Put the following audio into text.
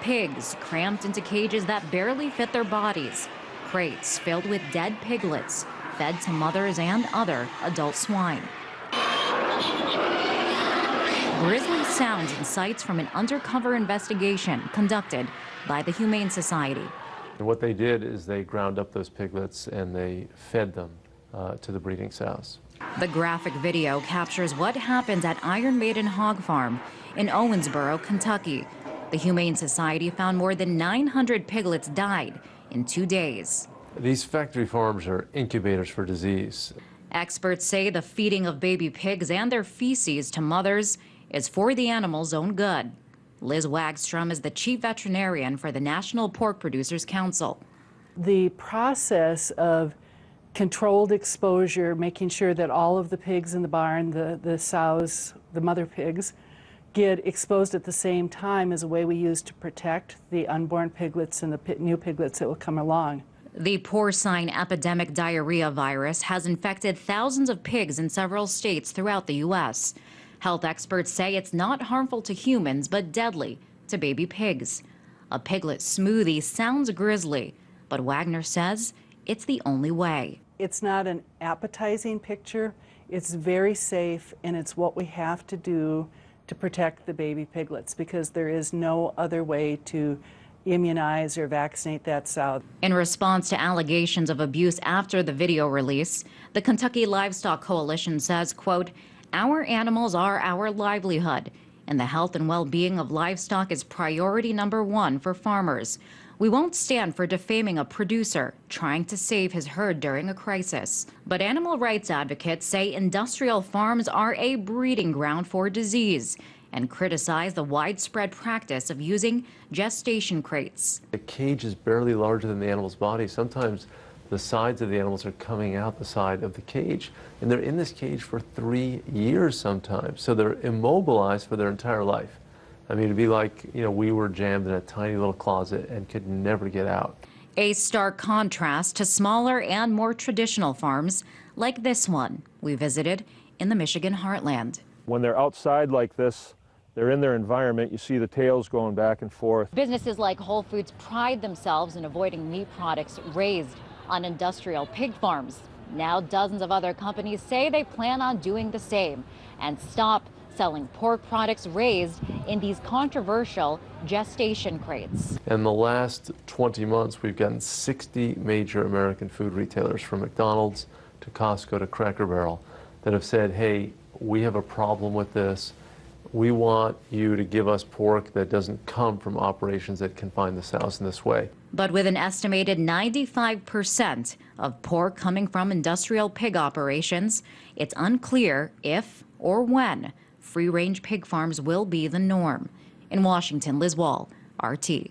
Pigs cramped into cages that barely fit their bodies. Crates filled with dead piglets, fed to mothers and other adult swine. Grisly sounds and sights from an undercover investigation conducted by the Humane Society. And what they did is they ground up those piglets and they fed them to the breeding sows. The graphic video captures what happened at Iron Maiden Hog Farm in Owensboro, Kentucky. The Humane Society found more than 900 piglets died in 2 days. These factory farms are incubators for disease. Experts say the feeding of baby pigs and their feces to mothers is for the animals' own good. Liz Wahl is the chief veterinarian for the National Pork Producers Council. The process of controlled exposure, making sure that all of the pigs in the barn, the sows, the mother pigs, get exposed at the same time is a way we use to protect the unborn piglets and the new piglets that will come along. The porcine epidemic diarrhea virus has infected thousands of pigs in several states throughout the U.S. Health experts say it's not harmful to humans, but deadly to baby pigs. A piglet smoothie sounds grisly, but Wagner says it's the only way. It's not an appetizing picture. It's very safe, and it's what we have to do to protect the baby piglets, because there is no other way to immunize or vaccinate that sow. In response to allegations of abuse after the video release, the Kentucky Livestock Coalition says, quote, "Our animals are our livelihood, and the health and well-being of livestock is priority number one for farmers. We won't stand for defaming a producer trying to save his herd during a crisis." But animal rights advocates say industrial farms are a breeding ground for disease and criticize the widespread practice of using gestation crates. The cage is barely larger than the animal's body. Sometimes the sides of the animals are coming out the side of the cage, and they're in this cage for 3 years sometimes, so they're immobilized for their entire life. I mean, it'd be like, we were jammed in a tiny little closet and could never get out. A stark contrast to smaller and more traditional farms like this one we visited in the Michigan heartland. When they're outside like this, they're in their environment. You see the tails going back and forth. Businesses like Whole Foods pride themselves in avoiding meat products raised on industrial pig farms. Now dozens of other companies say they plan on doing the same and stop selling pork products raised in these controversial gestation crates. In the last 20 months, we've gotten 60 major American food retailers, from McDonald's to Costco to Cracker Barrel, that have said, hey, we have a problem with this. We want you to give us pork that doesn't come from operations that confine the sows in this way. But with an estimated 95% of pork coming from industrial pig operations, it's unclear if or when free-range pig farms will be the norm. In Washington, Liz Wahl, RT.